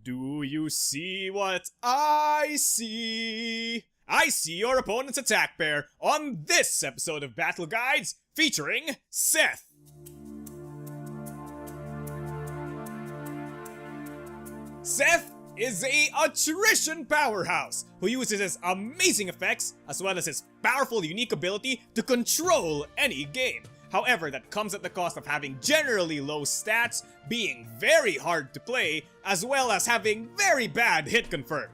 Do you see what I see? I see your opponent's attack pair on this episode of Battle Guides featuring Seth. Seth is a attrition powerhouse who uses his amazing effects as well as his powerful unique ability to control any game. However, that comes at the cost of having generally low stats, being very hard to play, as well as having very bad hit confirm.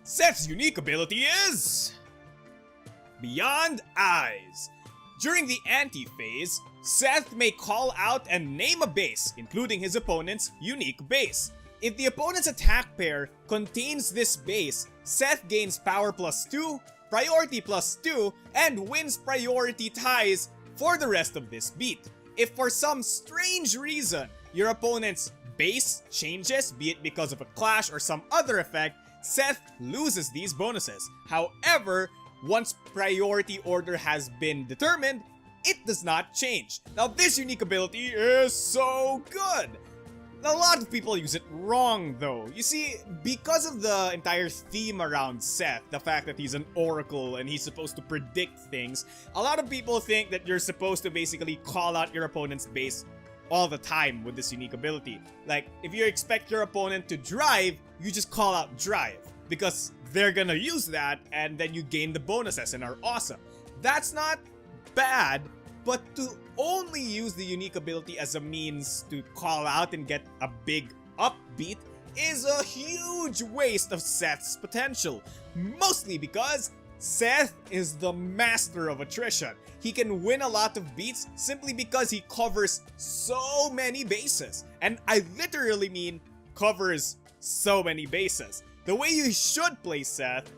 Seth's unique ability is Beyond Eyes. During the anti-phase, Seth may call out and name a base, including his opponent's unique base. If the opponent's attack pair contains this base, Seth gains power +2, priority +2, and wins priority ties for the rest of this beat. If for some strange reason your opponent's base changes, be it because of a clash or some other effect, Seth loses these bonuses. However, once priority order has been determined, it does not change. Now this unique ability is so good! A lot of people use it wrong though. You see, because of the entire theme around Seth, the fact that he's an oracle and he's supposed to predict things, a lot of people think that you're supposed to basically call out your opponent's base all the time with this unique ability. Like, if you expect your opponent to drive, you just call out drive, because they're gonna use that and then you gain the bonuses and are awesome. That's not bad, but to only use the unique ability as a means to call out and get a big upbeat is a huge waste of Seth's potential. Mostly because Seth is the master of attrition. He can win a lot of beats simply because he covers so many bases. And I literally mean covers so many bases. The way you should play Seth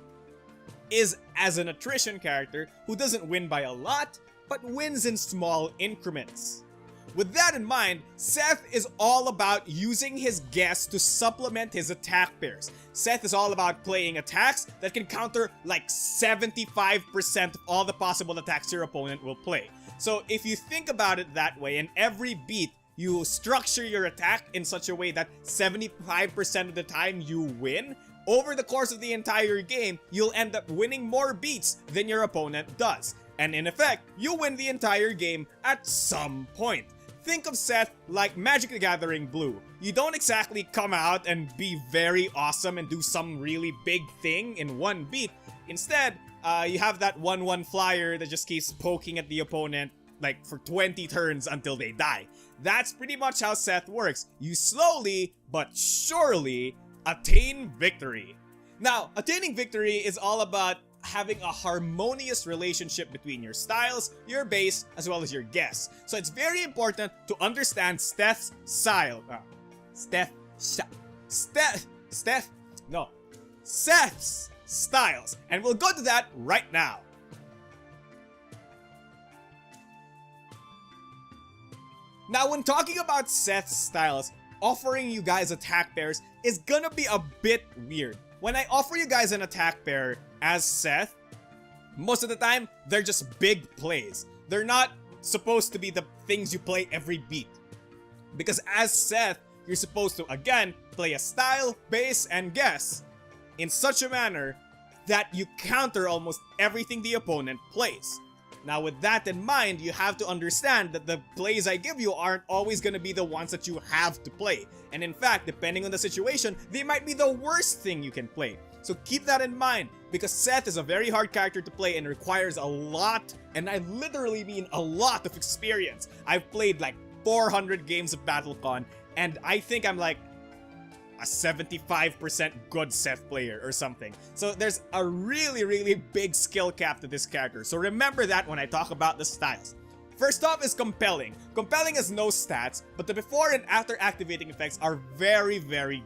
is as an attrition character who doesn't win by a lot, but wins in small increments. With that in mind, Seth is all about using his guess to supplement his attack pairs. Seth is all about playing attacks that can counter like 75% of all the possible attacks your opponent will play. So if you think about it that way, in every beat, you structure your attack in such a way that 75% of the time you win, over the course of the entire game, you'll end up winning more beats than your opponent does. And in effect, you win the entire game at some point. Think of Seth like Magic the Gathering Blue. You don't exactly come out and be very awesome and do some really big thing in one beat. Instead, you have that 1/1 flyer that just keeps poking at the opponent like for 20 turns until they die. That's pretty much how Seth works. You slowly but surely attain victory. Now, attaining victory is all about having a harmonious relationship between your styles, your base, as well as your guess. So it's very important to understand Seth's style. Seth's styles. And we'll go to that right now. Now, when talking about Seth's styles, offering you guys attack pairs is gonna be a bit weird. When I offer you guys an attack pair as Seth, most of the time, they're just big plays. They're not supposed to be the things you play every beat. Because as Seth, you're supposed to, again, play a style, base, and guess in such a manner that you counter almost everything the opponent plays. Now with that in mind, you have to understand that the plays I give you aren't always going to be the ones that you have to play. And in fact, depending on the situation, they might be the worst thing you can play. So keep that in mind, because Seth is a very hard character to play and requires a lot, and I literally mean a lot of experience. I've played like 400 games of BattleCON, and I think I'm like a 75% good Seth player or something. So there's a really big skill cap to this character. So remember that when I talk about the styles. First off is Compelling. Compelling has no stats, but the before and after activating effects are very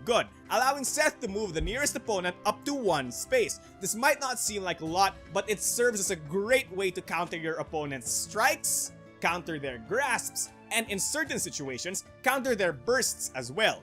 good, allowing Seth to move the nearest opponent up to 1 space. This might not seem like a lot, but it serves as a great way to counter your opponent's strikes, counter their grasps, and in certain situations, counter their bursts as well.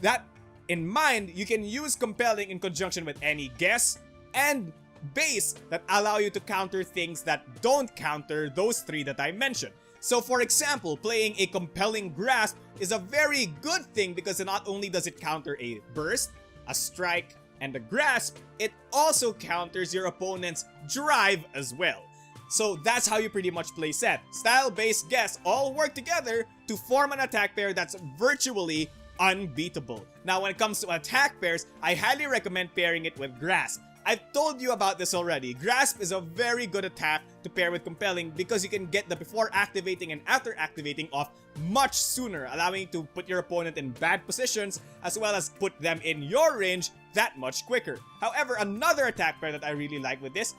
That in mind, you can use Compelling in conjunction with any guess and base that allow you to counter things that don't counter those 3 that I mentioned. So for example, playing a compelling grasp is a very good thing because not only does it counter a burst, a strike, and a grasp, it also counters your opponent's drive as well. So that's how you pretty much play Seth. Style-based guests all work together to form an attack pair that's virtually unbeatable. Now when it comes to attack pairs, I highly recommend pairing it with Grasp. I've told you about this already. Grasp is a very good attack to pair with Compelling because you can get the before activating and after activating off much sooner, allowing you to put your opponent in bad positions as well as put them in your range that much quicker. However, another attack pair that I really like with this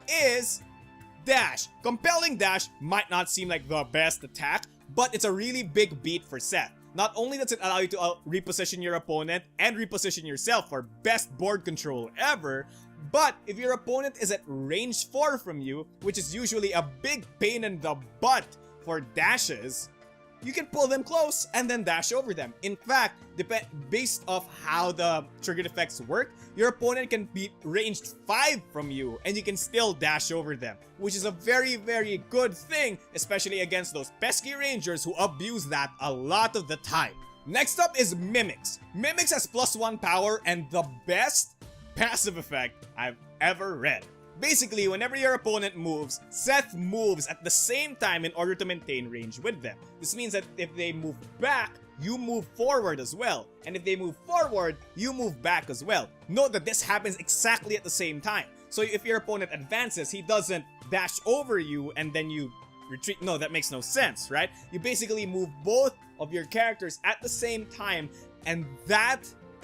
is Dash. Compelling Dash might not seem like the best attack, but it's a really big beat for Seth. Not only does it allow you to reposition your opponent and reposition yourself for best board control ever, but if your opponent is at range 4 from you, which is usually a big pain in the butt for dashes, you can pull them close and then dash over them. In fact, based off how the triggered effects work, your opponent can be ranged 5 from you and you can still dash over them, which is a very, very good thing, especially against those pesky rangers who abuse that a lot of the time. Next up is Mimics. Mimics has +1 power and the best passive effect I've ever read. Basically, whenever your opponent moves, Seth moves at the same time in order to maintain range with them. This means that if they move back, you move forward as well. And if they move forward, you move back as well. Note that this happens exactly at the same time. So if your opponent advances, he doesn't dash over you and then you retreat. No, that makes no sense, right? You basically move both of your characters at the same time, and that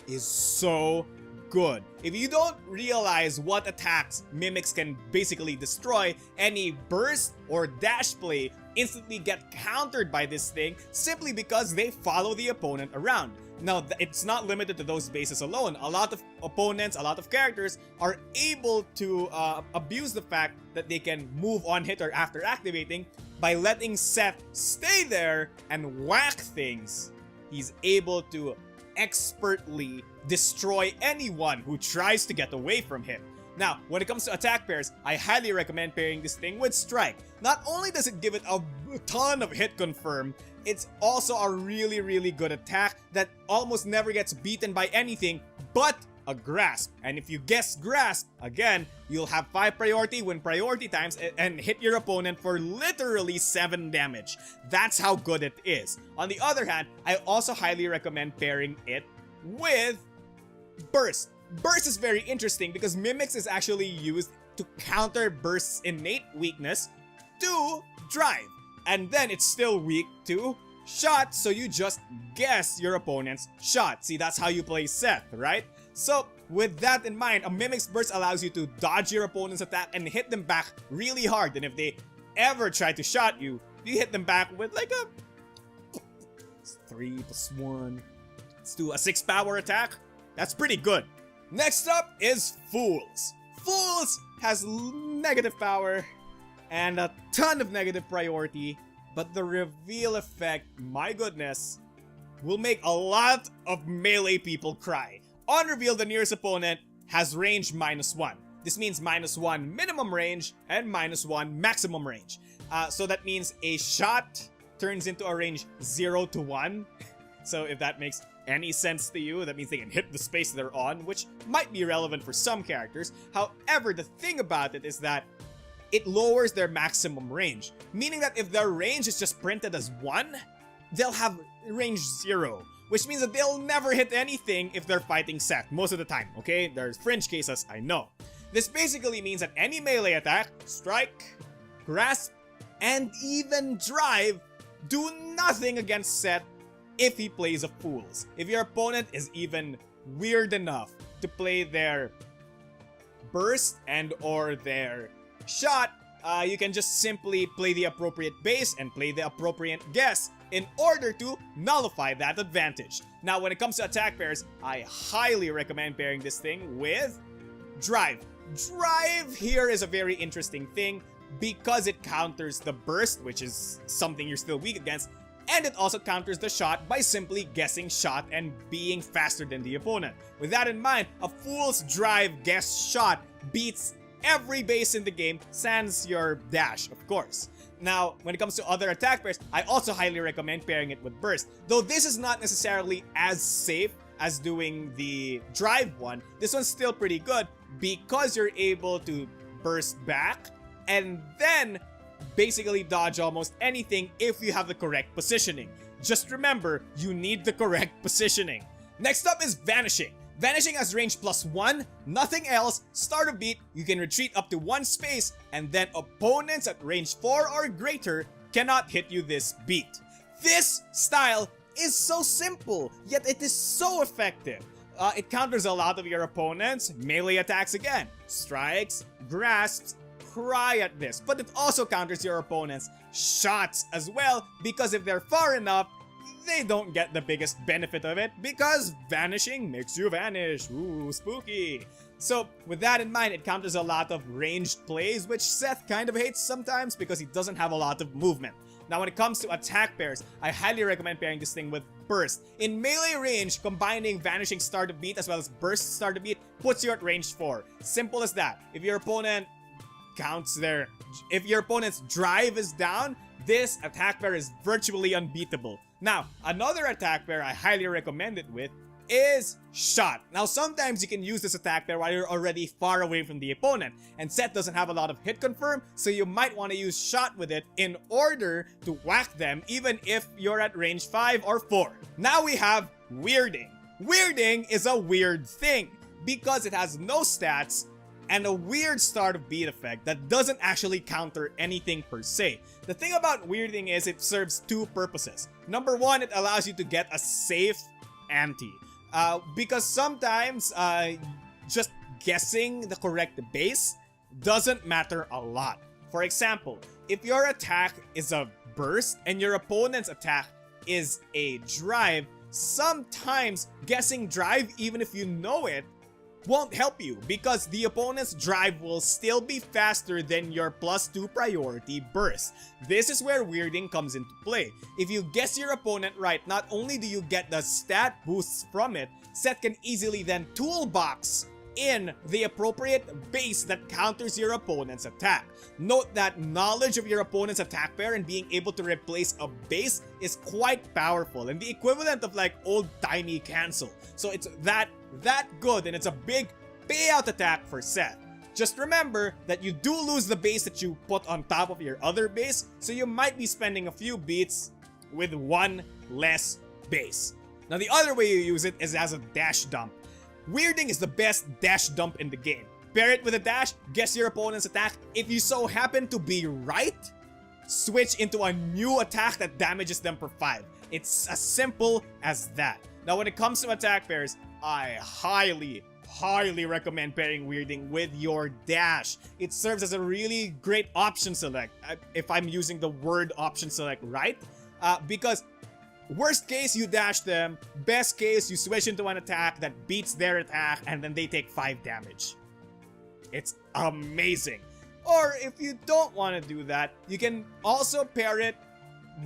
is so good. If you don't realize what attacks Mimics can basically destroy, any burst or dash play instantly get countered by this thing simply because they follow the opponent around. Now, it's not limited to those bases alone. A lot of opponents, a lot of characters are able to abuse the fact that they can move on hit or after activating by letting Seth stay there and whack things. He's able to expertly destroy anyone who tries to get away from him. Now, when it comes to attack pairs, I highly recommend pairing this thing with Strike. Not only does it give it a ton of hit confirm, it's also a really, really good attack that almost never gets beaten by anything but a Grasp. And if you guess Grasp, again, you'll have 5 priority, win priority times, and hit your opponent for literally 7 damage. That's how good it is. On the other hand, I also highly recommend pairing it with Burst. Burst is very interesting because Mimics is actually used to counter Burst's innate weakness to Drive. And then it's still weak to Shot, so you just guess your opponent's shot. See, that's how you play Seth, right? So, with that in mind, a Mimic's Burst allows you to dodge your opponent's attack and hit them back really hard. And if they ever try to shot you, you hit them back with like a 3 + 1. Let's do a 6 power attack. That's pretty good. Next up is Fools. Fools has negative power and a ton of negative priority, but the reveal effect, my goodness, will make a lot of melee people cry. On reveal, the nearest opponent has range -1. This means -1 minimum range and -1 maximum range. So that means a shot turns into a range 0 to 1. So if that makes any sense to you, that means they can hit the space they're on, which might be relevant for some characters. However, the thing about it is that it lowers their maximum range, meaning that if their range is just printed as 1, they'll have range 0, which means that they'll never hit anything if they're fighting Seth most of the time, okay? There's fringe cases, I know. This basically means that any melee attack, strike, grasp, and even drive do nothing against Seth if he plays a Fools. If your opponent is even weird enough to play their burst and or their shot, you can just simply play the appropriate base and play the appropriate guess in order to nullify that advantage. Now, when it comes to attack pairs, I highly recommend pairing this thing with Drive. Drive here is a very interesting thing because it counters the burst, which is something you're still weak against, and it also counters the shot by simply guessing shot and being faster than the opponent. With that in mind, a Fool's Drive guess shot beats every base in the game, sans your dash, of course. Now, when it comes to other attack pairs, I also highly recommend pairing it with Burst. Though this is not necessarily as safe as doing the Drive one, this one's still pretty good because you're able to burst back and then basically dodge almost anything if you have the correct positioning. Just remember, you need the correct positioning. Next up is Vanishing. Vanishing has range +1, nothing else, start a beat, you can retreat up to 1 space, and then opponents at range 4 or greater cannot hit you this beat. This style is so simple, yet it is so effective. It counters a lot of your opponents' melee attacks again, strikes, grasps, cry at this, but it also counters your opponent's shots as well, because if they're far enough, they don't get the biggest benefit of it because Vanishing makes you vanish. Ooh, spooky. So with that in mind, it counters a lot of ranged plays, which Seth kind of hates sometimes because he doesn't have a lot of movement. Now when it comes to attack pairs, I highly recommend pairing this thing with Burst. In melee range, combining Vanishing start a beat as well as Burst start a beat puts you at range 4. Simple as that. If your opponent's drive is down, this attack pair is virtually unbeatable. Now, another attack pair I highly recommend it with is Shot. Now, sometimes you can use this attack pair while you're already far away from the opponent, and Seth doesn't have a lot of hit confirm, so you might want to use Shot with it in order to whack them even if you're at range 5 or 4. Now we have Weirding. Weirding is a weird thing because it has no stats and a weird start of beat effect that doesn't actually counter anything per se. The thing about Weirding is it serves 2 purposes. Number 1, it allows you to get a safe ante. Because sometimes just guessing the correct base doesn't matter a lot. For example, if your attack is a burst and your opponent's attack is a drive, sometimes guessing drive, even if you know it, won't help you because the opponent's drive will still be faster than your +2 priority burst. This is where Weirding comes into play. If you guess your opponent right, not only do you get the stat boosts from it, Seth can easily then toolbox in the appropriate base that counters your opponent's attack. Note that knowledge of your opponent's attack pair and being able to replace a base is quite powerful and the equivalent of like old-timey cancel. So it's that good, and it's a big payout attack for Seth. Just remember that you do lose the base that you put on top of your other base, so you might be spending a few beats with 1 less base. Now the other way you use it is as a dash dump. Weirding is the best dash dump in the game. Pair it with a dash, guess your opponent's attack. If you so happen to be right, switch into a new attack that damages them for 5. It's as simple as that. Now when it comes to attack pairs, I highly recommend pairing Weirding with your dash. It serves as a really great option select, if I'm using the word option select right, because worst case you dash them, best case you switch into an attack that beats their attack and then they take 5 damage. It's amazing. Or if you don't want to do that, you can also pair it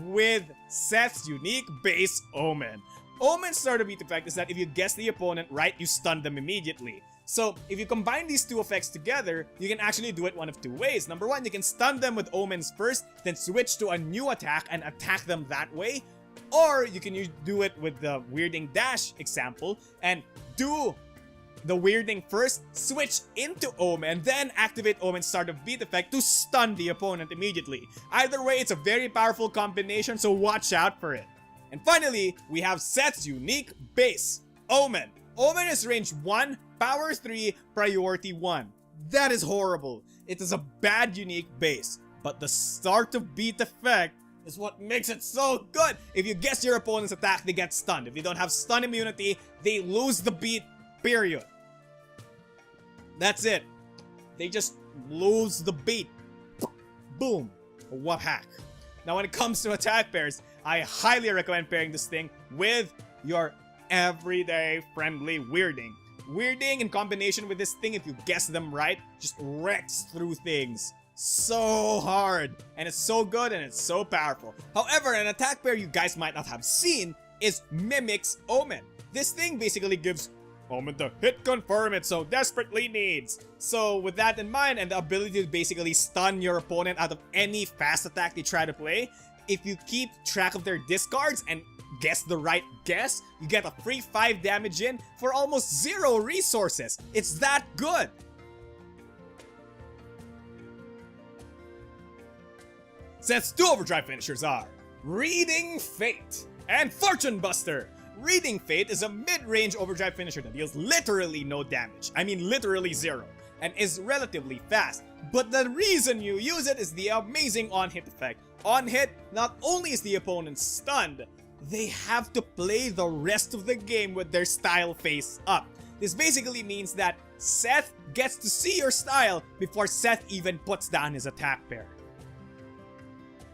with Seth's unique base Omen. Omen's start of beat effect is that if you guess the opponent right, you stun them immediately. So if you combine these 2 effects together, you can actually do it one of 2 ways. Number 1, you can stun them with Omens first, then switch to a new attack and attack them that way. Or you can do it with the Weirding dash example and do the Weirding first, switch into Omen, then activate Omen's start of beat effect to stun the opponent immediately. Either way, it's a very powerful combination, so watch out for it. And finally, we have Seth's unique base, Omen. Omen is range 1, power 3, priority 1. That is horrible. It is a bad unique base, but the start of beat effect is what makes it so good. If you guess your opponent's attack, they get stunned. If they don't have stun immunity, they lose the beat, period. That's it. They just lose the beat. Boom. What hack. Now when it comes to attack pairs, I highly recommend pairing this thing with your everyday friendly Weirding. Weirding in combination with this thing, if you guess them right, just wrecks through things so hard. And it's so good and it's so powerful. However, an attack pair you guys might not have seen is Mimic's Omen. This thing basically gives Omen to hit confirm it so desperately needs. So with that in mind and the ability to basically stun your opponent out of any fast attack they try to play, if you keep track of their discards and guess the right guess, you get a free 5 damage in for almost 0 resources. It's that good! Seth's 2 overdrive finishers are Reading Fate and Fortune Buster. Reading Fate is a mid-range overdrive finisher that deals literally no damage. I mean literally 0. And is relatively fast. But the reason you use it is the amazing on-hit effect. On hit, not only is the opponent stunned, they have to play the rest of the game with their style face up. This basically means that Seth gets to see your style before Seth even puts down his attack pair.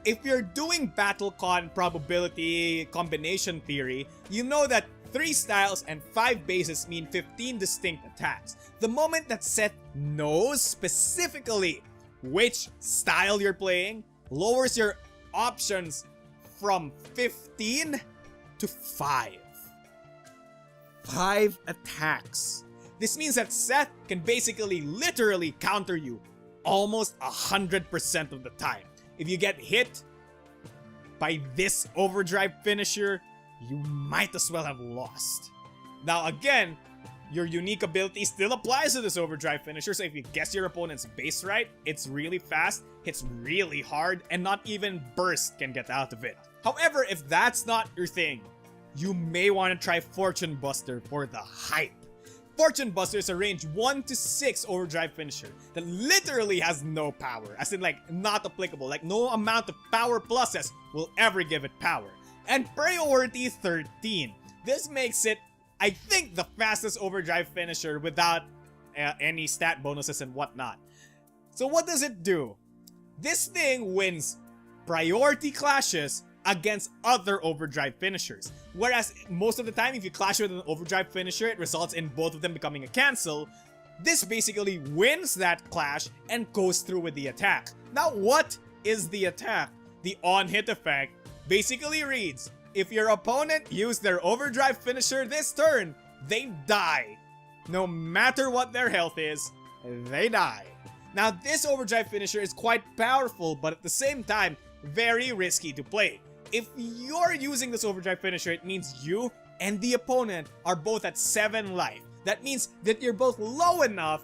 If you're doing BattleCON probability combination theory, you know that 3 styles and 5 bases mean 15 distinct attacks. The moment that Seth knows specifically which style you're playing, lowers your options from 15 to 5. 5 attacks. This means that Seth can basically literally counter you almost 100% of the time. If you get hit by this overdrive finisher, you might as well have lost. Now again, your unique ability still applies to this overdrive finisher, so if you guess your opponent's base right, it's really fast, hits really hard, and not even burst can get out of it. However, if that's not your thing, you may want to try Fortune Buster for the hype. Fortune Buster is a range 1 to 6 overdrive finisher that literally has no power, as in like not applicable, like no amount of power pluses will ever give it power. And priority 13. This makes it, I think, the fastest overdrive finisher without any stat bonuses and whatnot. So what does it do? This thing wins priority clashes against other overdrive finishers. Whereas most of the time, if you clash with an overdrive finisher, it results in both of them becoming a cancel. This basically wins that clash and goes through with the attack. Now, what is the attack? The on-hit effect basically reads, if your opponent used their overdrive finisher this turn, they die. No matter what their health is, they die. Now, this overdrive finisher is quite powerful, but at the same time, very risky to play. If you're using this overdrive finisher, it means you and the opponent are both at 7 life. That means that you're both low enough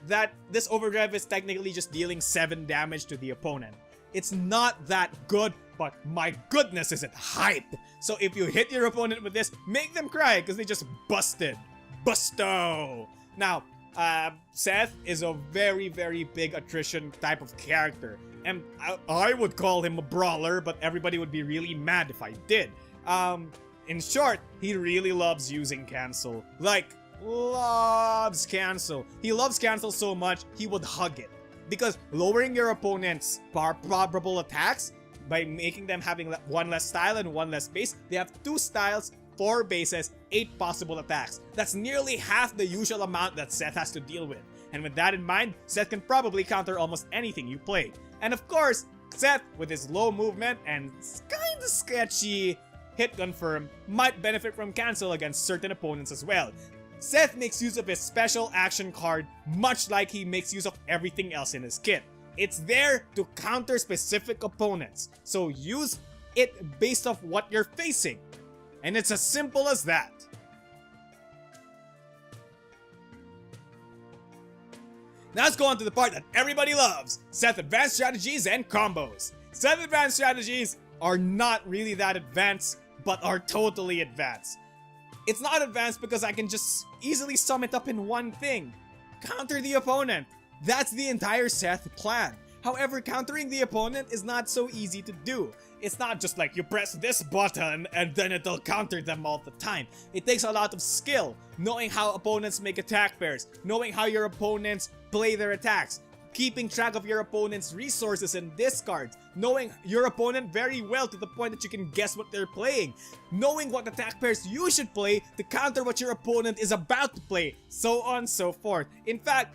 that this overdrive is technically just dealing 7 damage to the opponent. It's not that good, but my goodness is it hype. So if you hit your opponent with this, make them cry because they just busted. Busto! Now, Seth is a very, very big attrition type of character. And I would call him a brawler, but everybody would be really mad if I did. In short, he really loves using cancel. Like, loves cancel. He loves cancel so much, he would hug it. Because lowering your opponent's probable attacks by making them having 1 less style and 1 less base, they have 2 styles, 4 bases, 8 possible attacks. That's nearly half the usual amount that Seth has to deal with. And with that in mind, Seth can probably counter almost anything you play. And of course, Seth, with his low movement and kinda sketchy hit confirm, might benefit from cancel against certain opponents as well. Seth makes use of his special action card much like he makes use of everything else in his kit. It's there to counter specific opponents, so use it based off what you're facing. And it's as simple as that. Now let's go on to the part that everybody loves, Seth advanced strategies and combos. Seth advanced strategies are not really that advanced, but are totally advanced. It's not advanced because I can just easily sum it up in one thing. Counter the opponent. That's the entire Seth plan. However, countering the opponent is not so easy to do. It's not just like you press this button and then it'll counter them all the time. It takes a lot of skill, knowing how opponents make attack pairs, knowing how your opponents play their attacks, keeping track of your opponent's resources and discards, knowing your opponent very well to the point that you can guess what they're playing, knowing what attack pairs you should play to counter what your opponent is about to play, so on and so forth. In fact,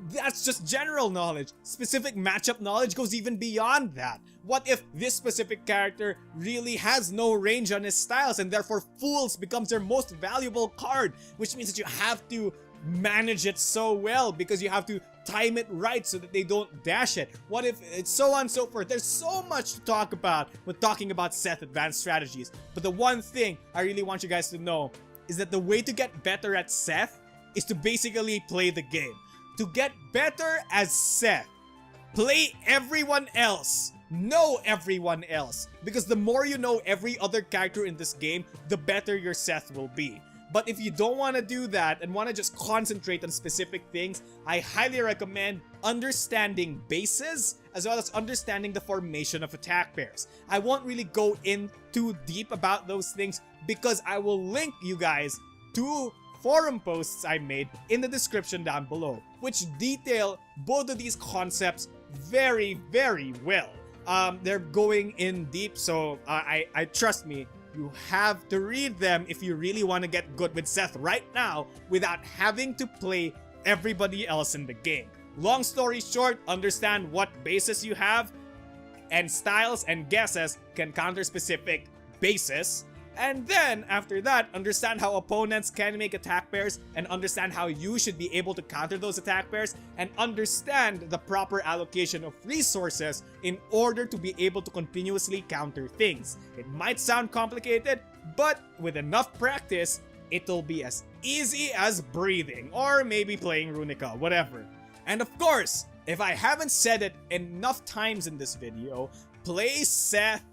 that's just general knowledge. Specific matchup knowledge goes even beyond that. What if this specific character really has no range on his styles and therefore Fools becomes their most valuable card, which means that you have to manage it so well because you have to time it right so that they don't dash it. What if it's so on and so forth. There's so much to talk about when talking about Seth advanced strategies. But the one thing I really want you guys to know is that the way to get better at Seth is to basically play the game. To get better as Seth, play everyone else. Know everyone else. Because the more you know every other character in this game, the better your Seth will be. But if you don't want to do that and want to just concentrate on specific things, I highly recommend understanding bases as well as understanding the formation of attack pairs. I won't really go in too deep about those things because I will link you guys to forum posts I made in the description down below, which detail both of these concepts very, very well. They're going in deep, so I trust me, you have to read them if you really want to get good with Seth right now without having to play everybody else in the game. Long story short, understand what bases you have and styles and guesses can counter specific bases. And then, after that, understand how opponents can make attack pairs and understand how you should be able to counter those attack pairs and understand the proper allocation of resources in order to be able to continuously counter things. It might sound complicated, but with enough practice, it'll be as easy as breathing or maybe playing Runica, whatever. And of course, if I haven't said it enough times in this video, play Seth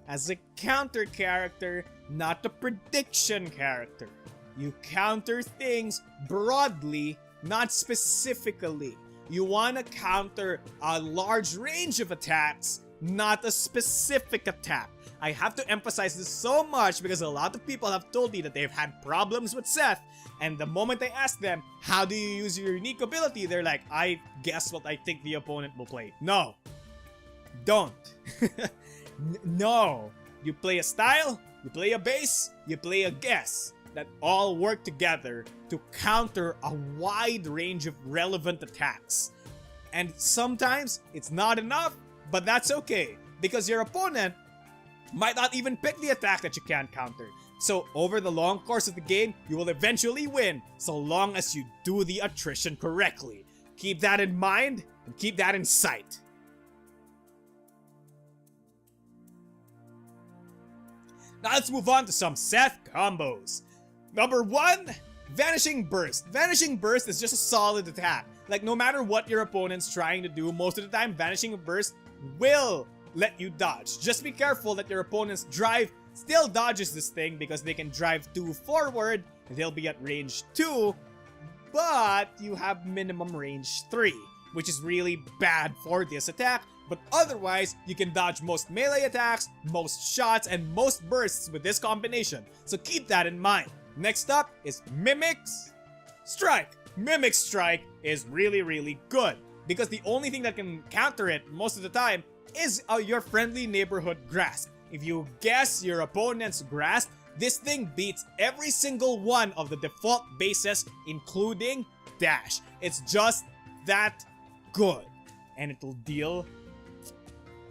as a counter character, not a prediction character. You counter things broadly, not specifically. You want to counter a large range of attacks, not a specific attack. I have to emphasize this so much because a lot of people have told me that they've had problems with Seth, and the moment I ask them, how do you use your unique ability? They're like, I guess what I think the opponent will play. No. Don't. No. You play a style, you play a base, you play a guess that all work together to counter a wide range of relevant attacks. And sometimes it's not enough, but that's okay because your opponent might not even pick the attack that you can't counter. So over the long course of the game, you will eventually win so long as you do the attrition correctly. Keep that in mind and keep that in sight. Now let's move on to some Seth combos. Number 1, Vanishing Burst. Vanishing Burst is just a solid attack. Like no matter what your opponent's trying to do, most of the time Vanishing Burst will let you dodge. Just be careful that your opponent's drive still dodges this thing because they can drive 2 forward, they'll be at range 2, but you have minimum range 3, which is really bad for this attack. But otherwise, you can dodge most melee attacks, most shots, and most bursts with this combination. So keep that in mind. Next up is Mimic's Strike. Mimic Strike is really, really good because the only thing that can counter it most of the time is your friendly neighborhood grasp. If you guess your opponent's grasp, this thing beats every single one of the default bases, including dash. It's just that good. And it'll deal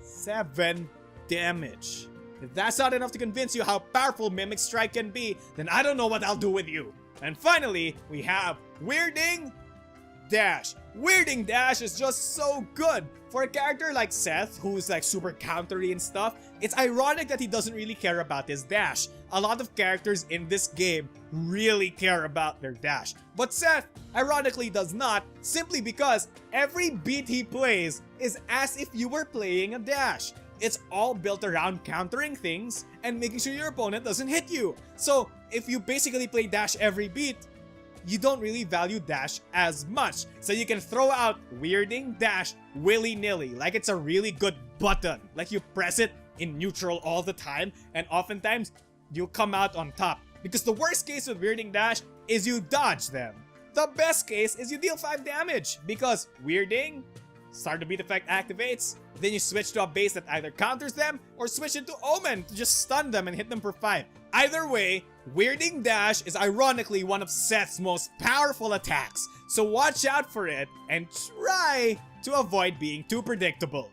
7 damage. If that's not enough to convince you how powerful Mimic Strike can be, then I don't know what I'll do with you. And finally, we have Weirding Dash. Weirding Dash is just so good. For a character like Seth, who's like super countery and stuff, it's ironic that he doesn't really care about his dash. A lot of characters in this game really care about their dash. But Seth, ironically, does not, simply because every beat he plays is as if you were playing a dash. It's all built around countering things and making sure your opponent doesn't hit you. So if you basically play dash every beat, you don't really value dash as much. So you can throw out Weirding Dash willy-nilly, like it's a really good button. Like you press it in neutral all the time, and oftentimes you'll come out on top. Because the worst case with Weirding Dash is you dodge them. The best case is you deal 5 damage, because Weirding, Start to Beat effect activates, then you switch to a base that either counters them or switch it to Omen to just stun them and hit them for 5. Either way, Weirding Dash is ironically one of Seth's most powerful attacks. so watch out for it and try to avoid being too predictable.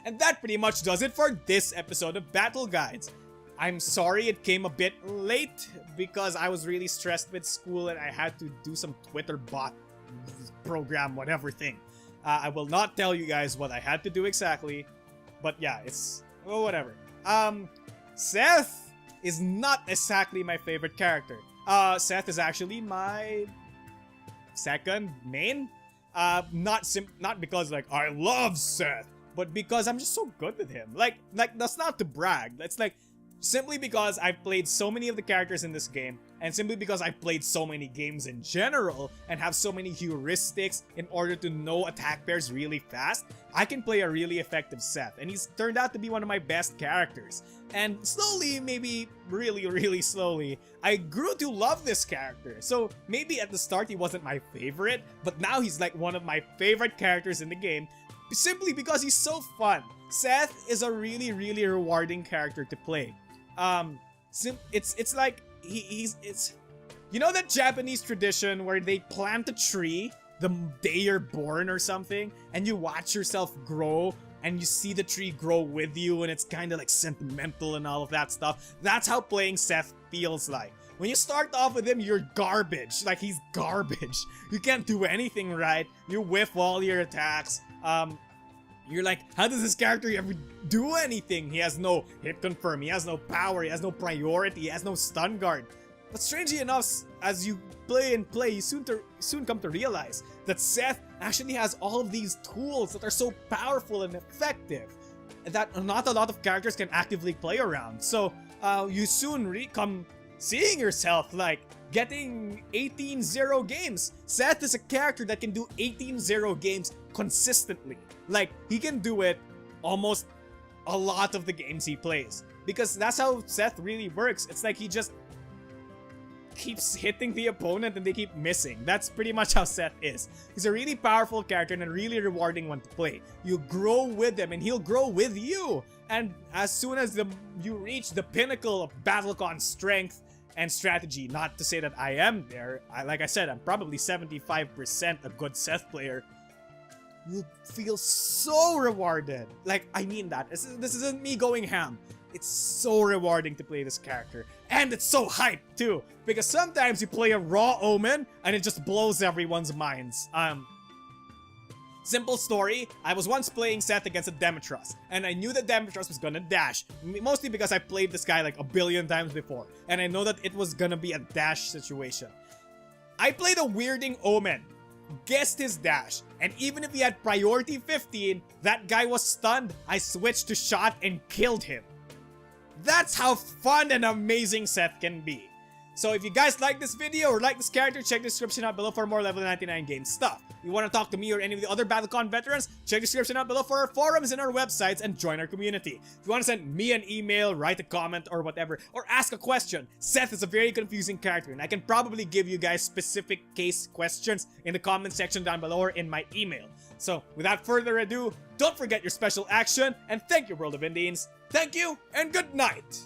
And that pretty much does it for this episode of Battle Guides. I'm sorry it came a bit late because I was really stressed with school and I had to do some Twitter bot program whatever thing. I will not tell you guys what I had to do exactly, but yeah, it's whatever. Seth is not exactly my favorite character. Seth is actually my second main. Not because like I love Seth, but because I'm just so good with him. Like that's not to brag. That's like simply because I've played so many of the characters in this game, and simply because I've played so many games in general and have so many heuristics in order to know attack pairs really fast, I can play a really effective Seth, and he's turned out to be one of my best characters. And slowly, maybe really slowly, I grew to love this character. So maybe at the start he wasn't my favorite, but now he's like one of my favorite characters in the game, simply because he's so fun. Seth is a really rewarding character to play. It's like it's you know that Japanese tradition where they plant a tree the day you're born or something, and you watch yourself grow and you see the tree grow with you, and it's kind of like sentimental and all of that stuff. That's how playing Seth feels like. When you start off with him, you're garbage. Like, he's garbage. You can't do anything right. You whiff all your attacks. You're like, how does this character ever do anything? He has no hit confirm, he has no power, he has no priority, he has no stun guard. But strangely enough, as you play, you soon come to realize that Seth actually has all of these tools that are so powerful and effective that not a lot of characters can actively play around. So you soon come seeing yourself like getting 18-0 games. Seth is a character that can do 18-0 games consistently. Like, he can do it almost a lot of the games he plays, because that's how Seth really works. It's like he just keeps hitting the opponent and they keep missing. That's pretty much how Seth is. He's a really powerful character and a really rewarding one to play. You grow with him and he'll grow with you. And as soon as you reach the pinnacle of BattleCON strength and strategy, not to say that I am there, like I said, I'm probably 75% a good Seth player, you'll feel so rewarded. Like, I mean that. This isn't me going ham. It's so rewarding to play this character. And it's so hyped too, because sometimes you play a raw Omen and it just blows everyone's minds. Simple story, I was once playing Seth against a Demetros, and I knew that Demetros was gonna dash, mostly because I played this guy like a billion times before, and I know that it was gonna be a dash situation. I played a weirding Omen, guessed his dash, and even if he had priority 15, that guy was stunned. I switched to shot and killed him. That's how fun and amazing Seth can be. So if you guys like this video or like this character, check the description out below for more level 99 game stuff. If you want to talk to me or any of the other BattleCon veterans, check the description out below for our forums and our websites, and join our community. If you want to send me an email, write a comment or whatever, or ask a question, Seth is a very confusing character, and I can probably give you guys specific case questions in the comment section down below or in my email. So without further ado, don't forget your special action, and thank you, World of Indines. Thank you, and good night!